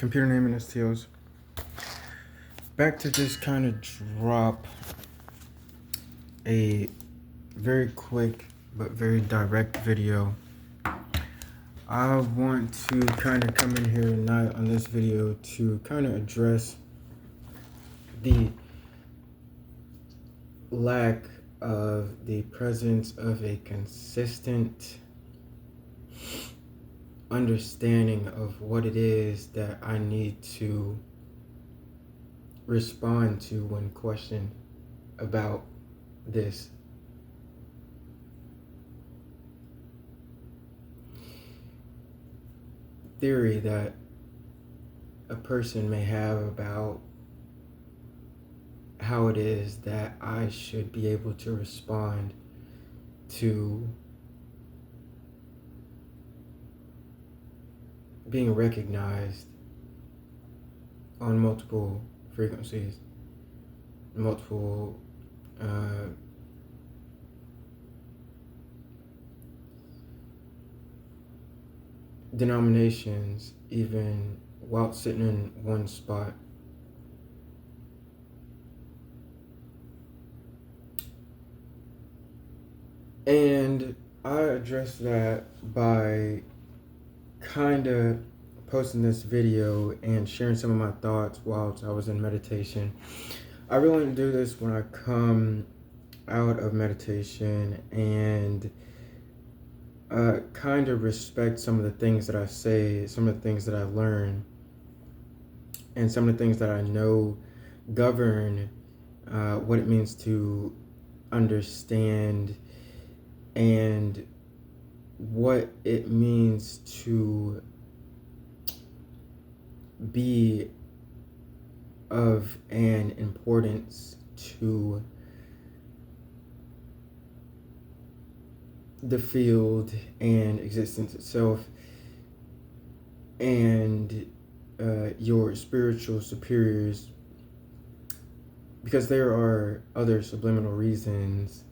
Computer naming STOs. Back to just kind of drop a very quick but very direct video. I want to kind of come in here tonight on this video to kind of address the lack of the presence of a consistent understanding of what it is that I need to respond to when questioned about this. Theory that a person may have about how it is that I should be able to respond to being recognized on multiple frequencies, multiple denominations, even while sitting in one spot. And I address that by kind of posting this video and sharing some of my thoughts whilst I was in meditation. I really do this when I come out of meditation and kind of respect some of the things that I say, some of the things that I learn, and some of the things that I know govern what it means to understand and what it means to be of an importance to the field and existence itself and your spiritual superiors, because there are other subliminal reasons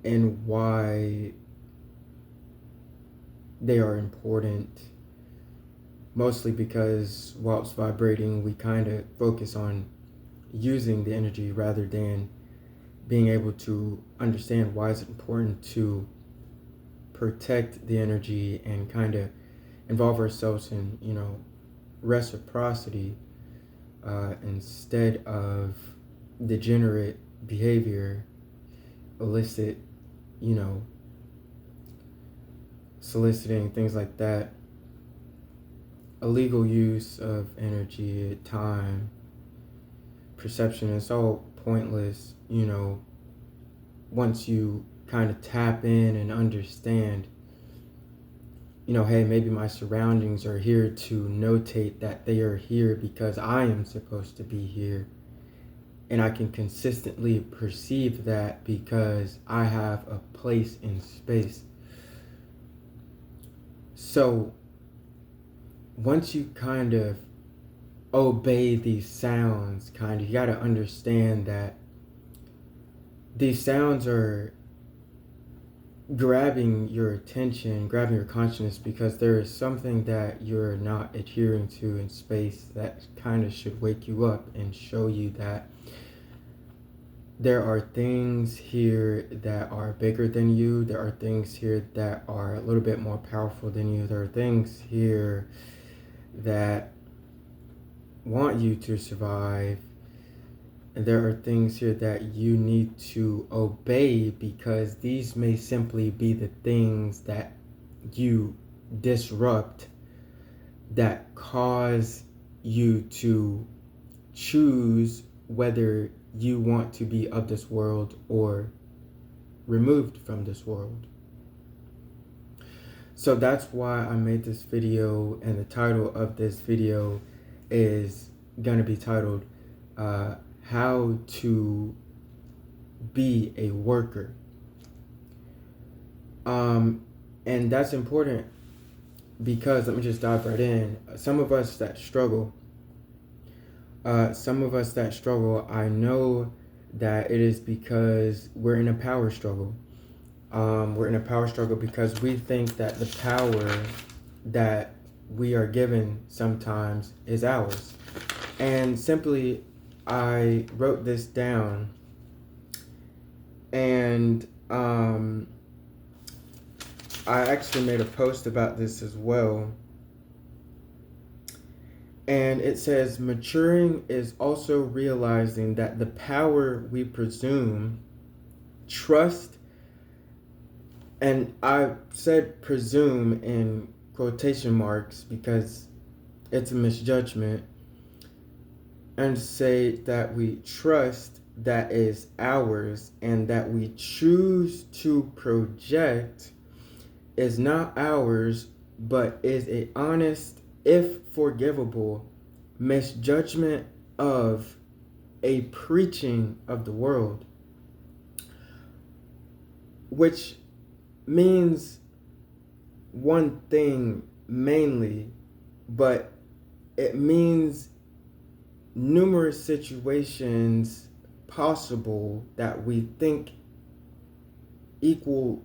and why they are important, mostly because whilst vibrating we kind of focus on using the energy rather than being able to understand why it's important to protect the energy and kind of involve ourselves in, reciprocity instead of degenerate behavior, illicit, soliciting, things like that, illegal use of energy, time, perception. It's all pointless, once you kind of tap in and understand, hey, maybe my surroundings are here to notate that they are here because I am supposed to be here. And I can consistently perceive that because I have a place in space. So once you kind of obey these sounds, you got to understand that these sounds are grabbing your attention, grabbing your consciousness, because there is something that you're not adhering to in space that kind of should wake you up and show you that there are things here that are bigger than you. There are things here that are a little bit more powerful than you. There are things here that want you to survive. And there are things here that you need to obey, because these may simply be the things that you disrupt that cause you to choose whether you want to be of this world or removed from this world. So that's why I made this video, and the title of this video is going to be titled How to Be a Worker. And that's important because, let me just dive right in. Some of us that struggle, I know that it is because we're in a power struggle. We're in a power struggle because we think that the power that we are given sometimes is ours. And simply, I wrote this down, and I actually made a post about this as well. And it says, maturing is also realizing that the power we presume, trust, and I said presume in quotation marks because it's a misjudgment, and say that we trust that is ours and that we choose to project is not ours, but is a honest, if forgivable, misjudgment of a preaching of the world, which means one thing mainly, but it means numerous situations possible that we think equal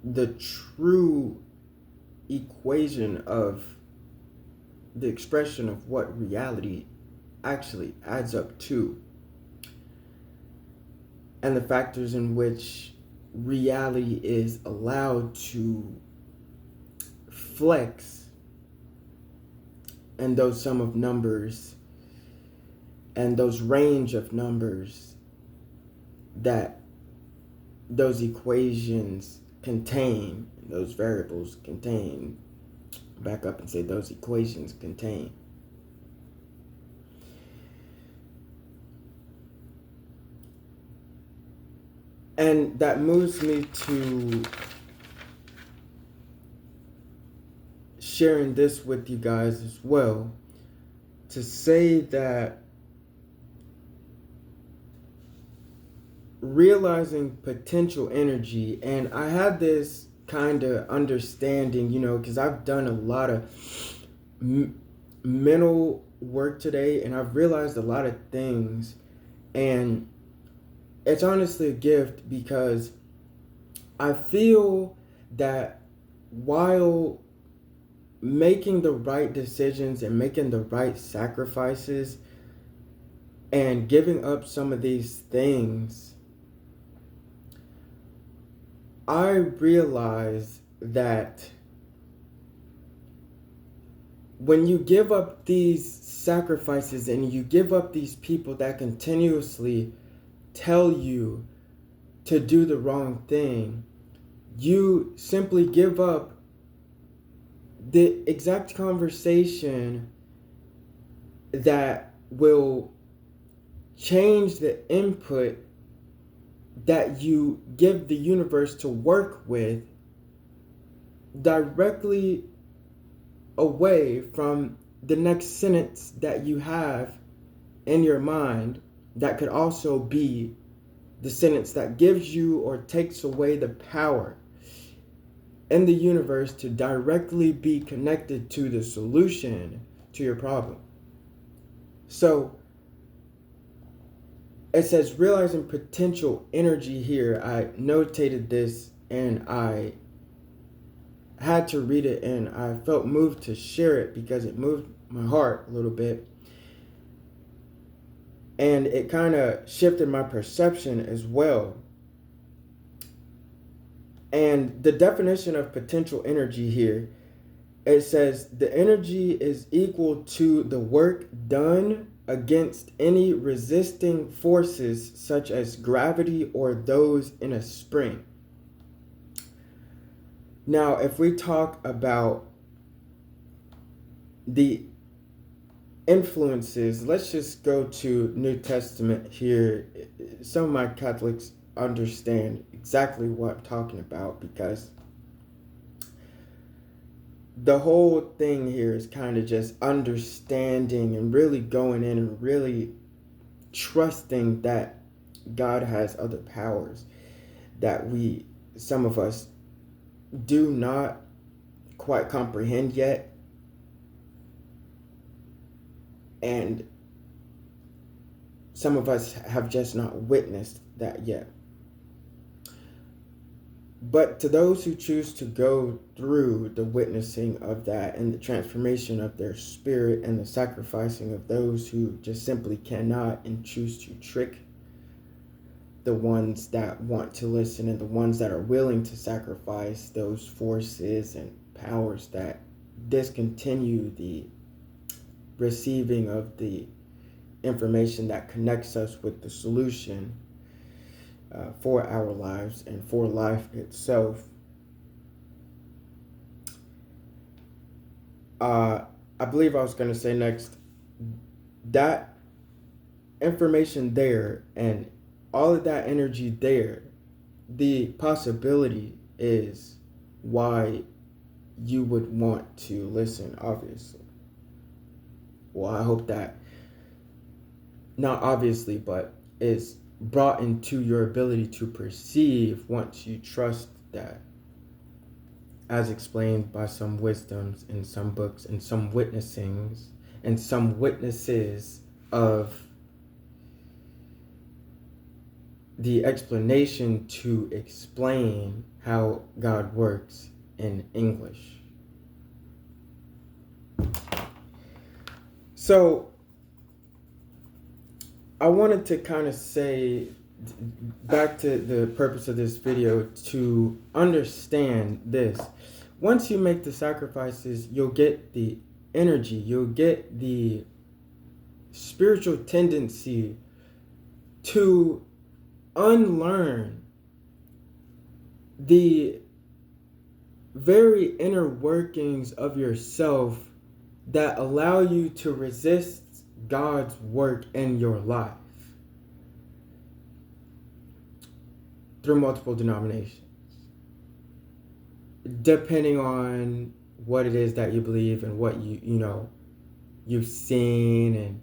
the true equation of the expression of what reality actually adds up to, and the factors in which reality is allowed to flex, and those sum of numbers and those range of numbers that those equations contain, those variables contain, back up and say those equations contain. And that moves me to sharing this with you guys as well, to say that realizing potential energy, and I had this kind of understanding, because I've done a lot of mental work today, and I've realized a lot of things, and it's honestly a gift, because I feel that while making the right decisions and making the right sacrifices and giving up some of these things, I realize that when you give up these sacrifices and you give up these people that continuously tell you to do the wrong thing, you simply give up the exact conversation that will change the input that you give the universe to work with directly away from the next sentence that you have in your mind that could also be the sentence that gives you or takes away the power in the universe to directly be connected to the solution to your problem. So it says realizing potential energy here. I notated this and I had to read it, and I felt moved to share it because it moved my heart a little bit. And it kind of shifted my perception as well. And the definition of potential energy here, it says the energy is equal to the work done against any resisting forces such as gravity or those in a spring. Now, if we talk about the influences, let's just go to New Testament here. Some of my Catholics understand exactly what I'm talking about, because the whole thing here is kind of just understanding and really going in and really trusting that God has other powers that some of us do not quite comprehend yet, and some of us have just not witnessed that yet. But to those who choose to go through the witnessing of that and the transformation of their spirit and the sacrificing of those who just simply cannot and choose to trick the ones that want to listen and the ones that are willing to sacrifice those forces and powers that discontinue the receiving of the information that connects us with the solution for our lives and for life itself. I believe I was going to say next that information there and all of that energy there, the possibility is why you would want to listen, obviously. Well, I hope that, not obviously, but is brought into your ability to perceive once you trust that, as explained by some wisdoms in some books and some witnessings and some witnesses of the explanation to explain how God works in English. So I wanted to kind of say, back to the purpose of this video, to understand this. Once you make the sacrifices, you'll get the energy, you'll get the spiritual tendency to unlearn the very inner workings of yourself that allow you to resist God's work in your life through multiple denominations, depending on what it is that you believe and what you've seen and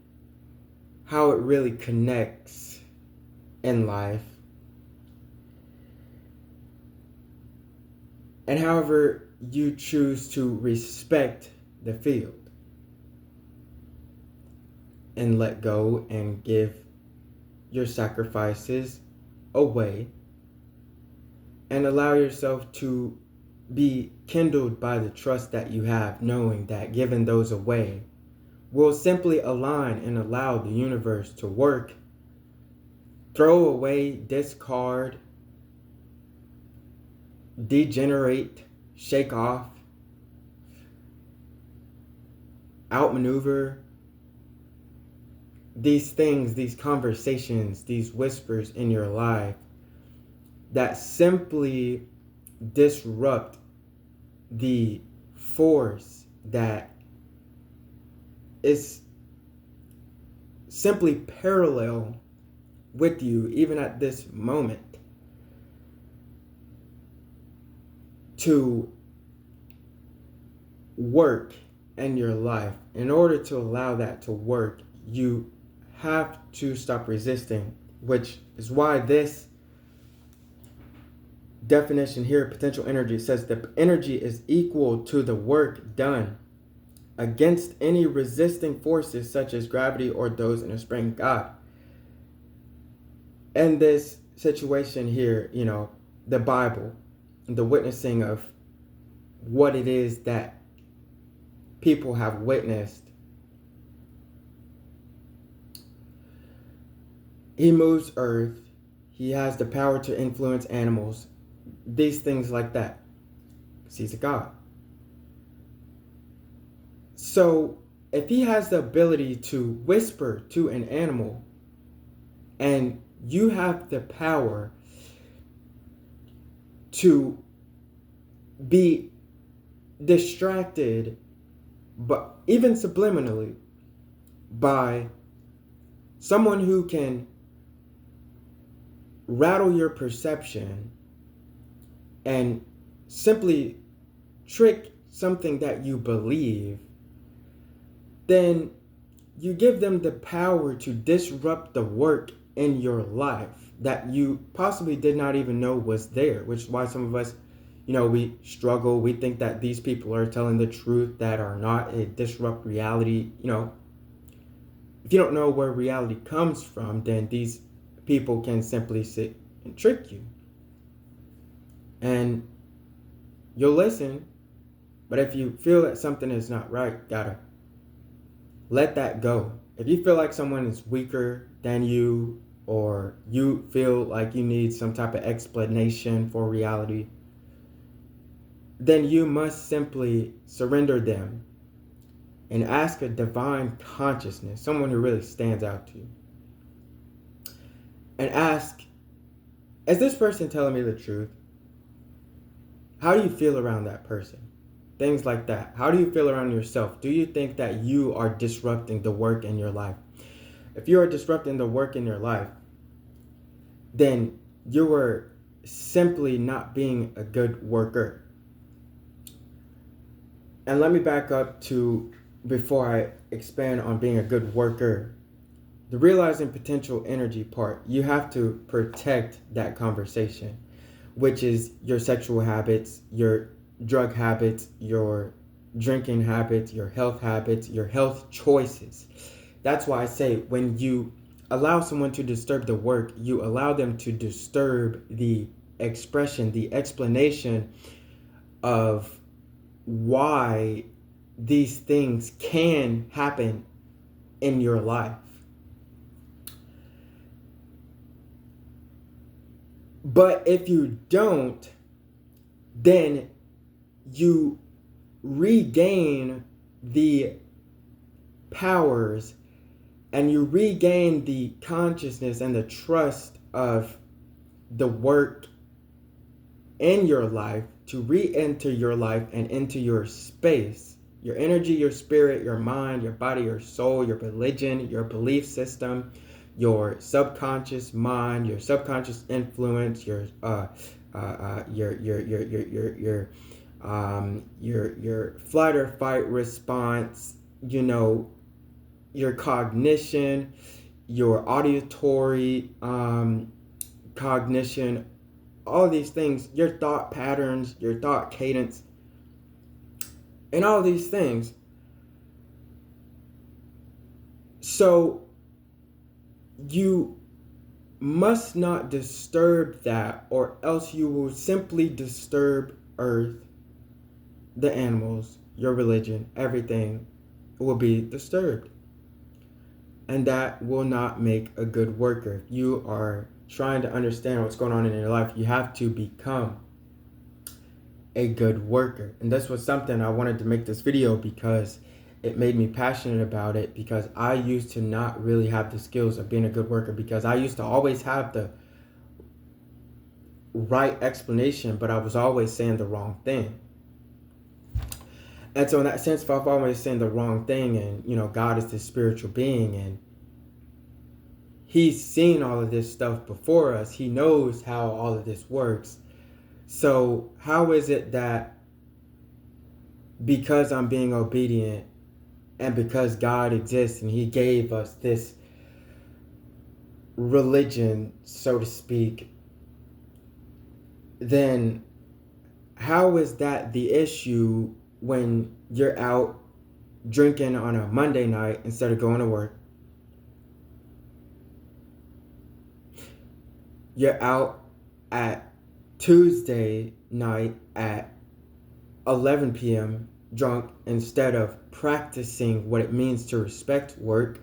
how it really connects in life. And however you choose to respect the field and let go and give your sacrifices away and allow yourself to be kindled by the trust that you have, knowing that giving those away will simply align and allow the universe to work, throw away, discard, degenerate, shake off, outmaneuver these things, these conversations, these whispers in your life that simply disrupt the force that is simply parallel with you, even at this moment, to work in your life. In order to allow that to work, you have to stop resisting, which is why this definition here, potential energy, says the energy is equal to the work done against any resisting forces such as gravity or those in a spring. God, in this situation here, the Bible, the witnessing of what it is that people have witnessed. He moves earth. He has the power to influence animals. These things like that. Because he's a God. So if he has the ability to whisper to an animal, and you have the power to be distracted, but even subliminally, by someone who can rattle your perception and simply trick something that you believe, then you give them the power to disrupt the work in your life that you possibly did not even know was there, which is why some of us, we struggle. We think that these people are telling the truth that are not. It disrupt reality. If you don't know where reality comes from, then these people can simply sit and trick you. And you'll listen, but if you feel that something is not right, gotta let that go. If you feel like someone is weaker than you, or you feel like you need some type of explanation for reality, then you must simply surrender them and ask a divine consciousness, someone who really stands out to you, and ask, is this person telling me the truth? How do you feel around that person? Things like that. How do you feel around yourself? Do you think that you are disrupting the work in your life? If you are disrupting the work in your life, then you are simply not being a good worker. And let me back up to, before I expand on being a good worker, the realizing potential energy part, you have to protect that conversation, which is your sexual habits, your drug habits, your drinking habits, your health choices. That's why I say, when you allow someone to disturb the work, you allow them to disturb the expression, the explanation of why these things can happen in your life. But if you don't, then you regain the powers and you regain the consciousness and the trust of the work in your life to re-enter your life and into your space, your energy, your spirit, your mind, your body, your soul, your religion, your belief system, your subconscious mind, your subconscious influence, your flight or fight response, your cognition, your auditory cognition, all these things, your thought patterns, your thought cadence, and all these things. So you must not disturb that, or else you will simply disturb Earth, the animals, your religion, everything will be disturbed. And that will not make a good worker. If you are trying to understand what's going on in your life, you have to become a good worker. And this was something I wanted to make this video because it made me passionate about it, because I used to not really have the skills of being a good worker, because I used to always have the right explanation, but I was always saying the wrong thing. And so in that sense, if I'm always saying the wrong thing, and God is this spiritual being, and He's seen all of this stuff before us, He knows how all of this works. So how is it that because I'm being obedient, and because God exists and He gave us this religion, so to speak, then how is that the issue when you're out drinking on a Monday night instead of going to work? You're out at Tuesday night at 11 p.m. drunk instead of practicing what it means to respect work,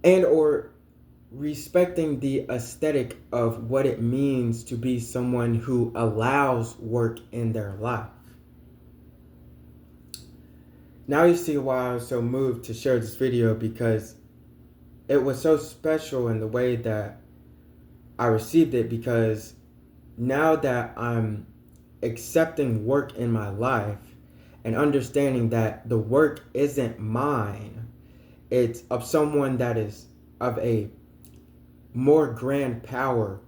and or respecting the aesthetic of what it means to be someone who allows work in their life. Now you see why I was so moved to share this video, because it was so special in the way that I received it, because now that I'm accepting work in my life and understanding that the work isn't mine, it's of someone that is of a more grand power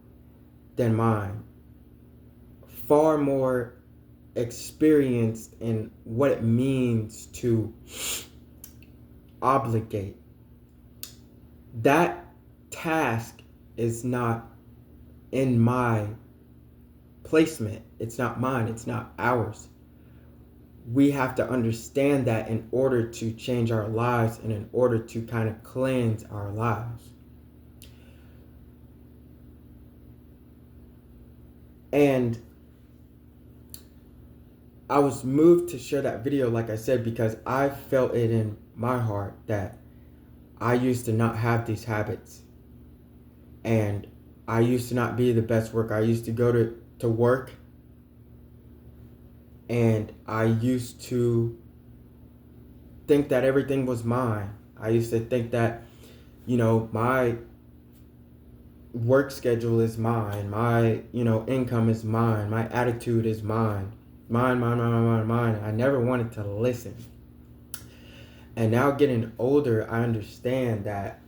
than mine, far more experienced in what it means to obligate. That task is not in my placement. It's not mine. It's not ours. We have to understand that in order to change our lives and in order to kind of cleanse our lives. And I was moved to share that video, like I said, because I felt it in my heart that I used to not have these habits. And I used to not be the best worker. I used to go to work, and I used to think that everything was mine. I used to think that, my work schedule is mine. My, income is mine. My attitude is mine. Mine, mine, mine, mine, mine. I never wanted to listen. And now getting older, I understand that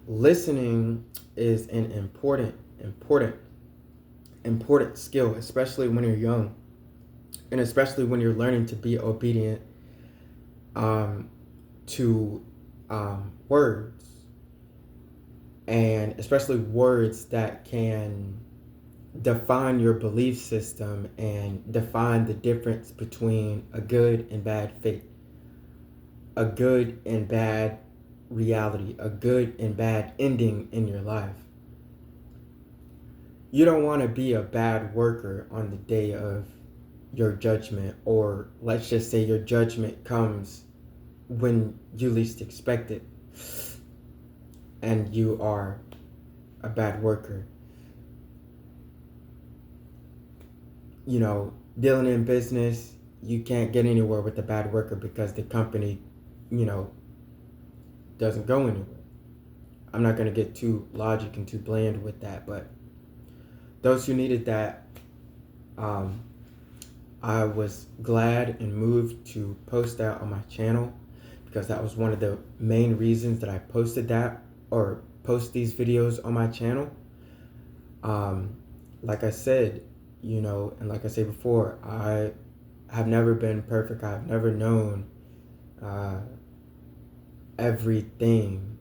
listening is an important skill, especially when you're young, and especially when you're learning to be obedient to words, and especially words that can define your belief system and define the difference between a good and bad fate, a good and bad reality, a good and bad ending in your life. You don't want to be a bad worker on the day of your judgment, or let's just say your judgment comes when you least expect it and you are a bad worker. Dealing in business, you can't get anywhere with a bad worker because the company, doesn't go anywhere. I'm not going to get too logic and too bland with that, but those who needed that, I was glad and moved to post that on my channel, because that was one of the main reasons that I posted that, or post these videos on my channel. Like I said, and like I said before, I have never been perfect. I've never known everything,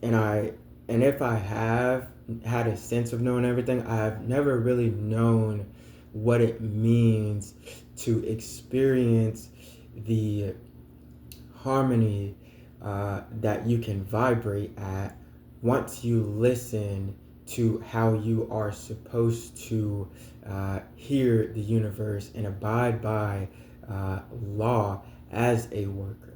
and if I have had a sense of knowing everything, I have never really known what it means to experience the harmony that you can vibrate at once you listen to how you are supposed to hear the universe and abide by law as a worker.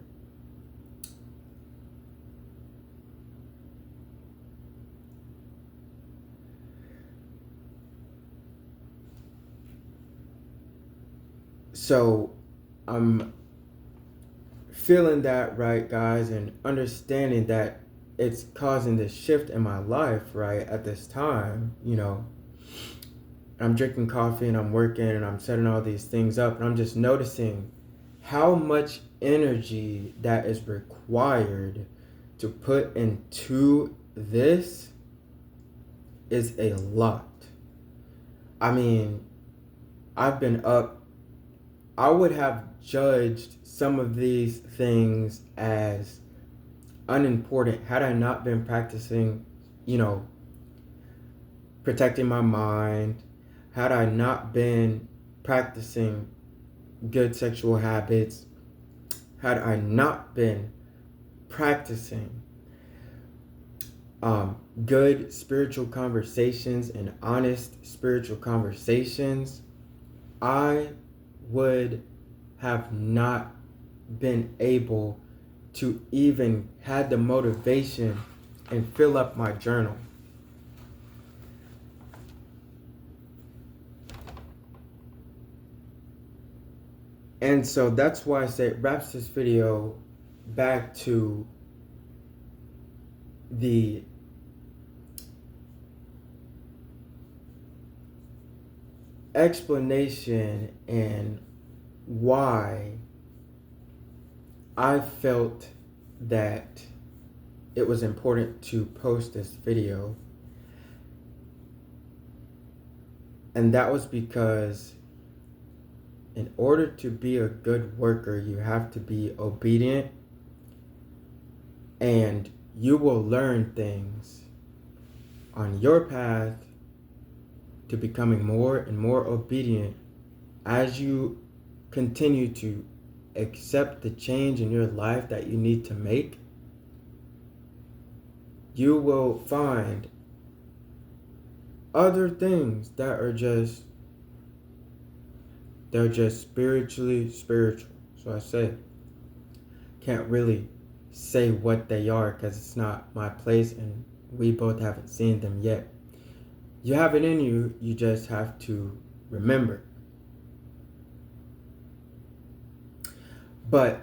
So I'm feeling that, right, guys, and understanding that it's causing this shift in my life, right, at this time. I'm drinking coffee and I'm working and I'm setting all these things up, and I'm just noticing how much energy that is required to put into this is a lot. I mean, I've been up. I would have judged some of these things as unimportant had I not been practicing, protecting my mind, had I not been practicing good sexual habits, had I not been practicing good spiritual conversations and honest spiritual conversations, I would have not been able to even had the motivation and fill up my journal. And so that's why I say it wraps this video back to the explanation and why I felt that it was important to post this video. And that was because in order to be a good worker, you have to be obedient, and you will learn things on your path to becoming more and more obedient as you continue to accept the change in your life that you need to make. You will find other things that are just, they're just spiritually spiritual. So I say, can't really say what they are because it's not my place and we both haven't seen them yet. You have it in you, you just have to remember. But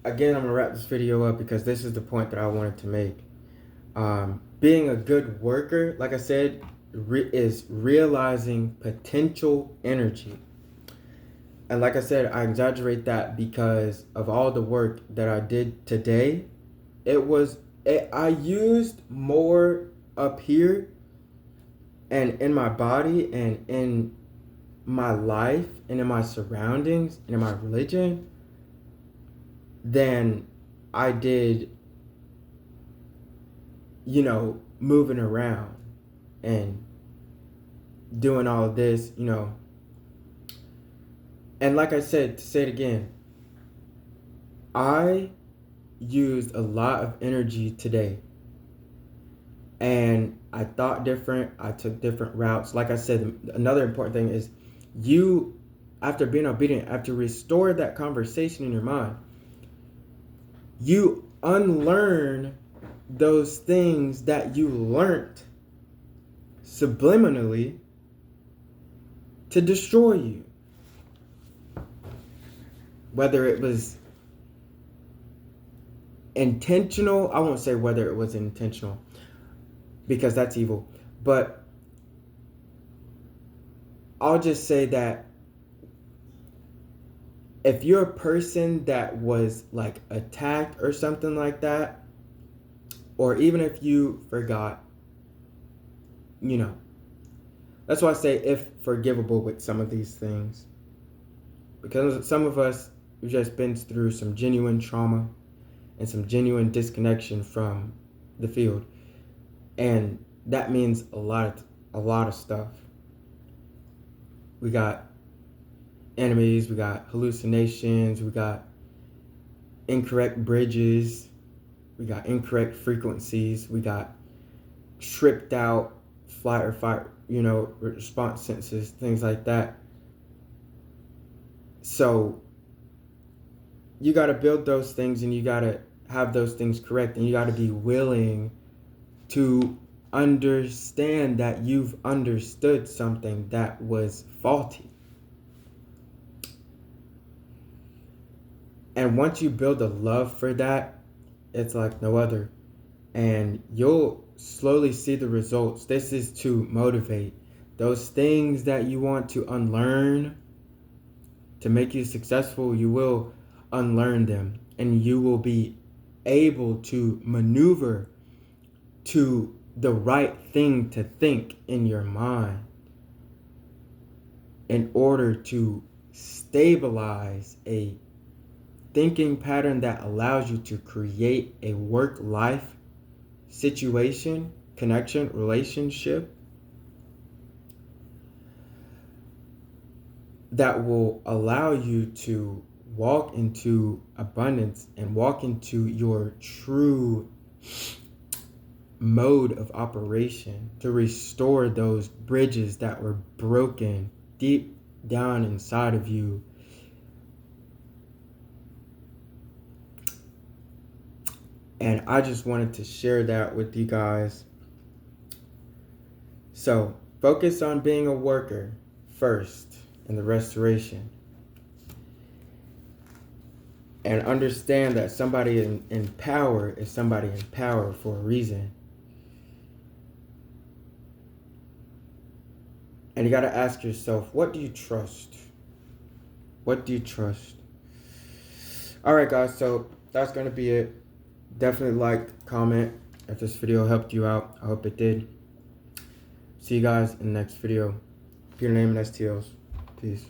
again, I'm gonna wrap this video up because this is the point that I wanted to make. Being a good worker, like I said, is realizing potential energy. And like I said, I exaggerate that because of all the work that I did today. I used more up here and in my body and in my life and in my surroundings and in my religion than I did, moving around and doing all of this, And like I said, to say it again, I used a lot of energy today. And I thought different. I took different routes. Like I said, another important thing is you, after being obedient, after restore that conversation in your mind, you unlearn those things that you learned subliminally to destroy you. Whether it was intentional, I won't say whether it was intentional because that's evil, but I'll just say that if you're a person that was like attacked or something like that, or even if you forgot, that's why I say if forgivable with some of these things, because some of us, we've just been through some genuine trauma and some genuine disconnection from the field. And that means a lot of stuff. We got enemies, we got hallucinations, we got incorrect bridges, we got incorrect frequencies, we got tripped out flight or fight, response senses, things like that. So you got to build those things and you got to have those things correct, and you got to be willing to understand that you've understood something that was faulty. And once you build a love for that, it's like no other. And you'll slowly see the results. This is to motivate. Those things that you want to unlearn to make you successful, you will unlearn them. And you will be able to maneuver to the right thing to think in your mind in order to stabilize a thinking pattern that allows you to create a work-life situation, connection, relationship that will allow you to walk into abundance and walk into your true mode of operation, to restore those bridges that were broken deep down inside of you. And I just wanted to share that with you guys. So focus on being a worker first in the restoration. And understand that somebody in power is somebody in power for a reason. And you got to ask yourself, what do you trust? What do you trust? All right, guys, so that's going to be it. Definitely like, comment if this video helped you out. I hope it did. See you guys in the next video. Peter Naaman STLs. Peace.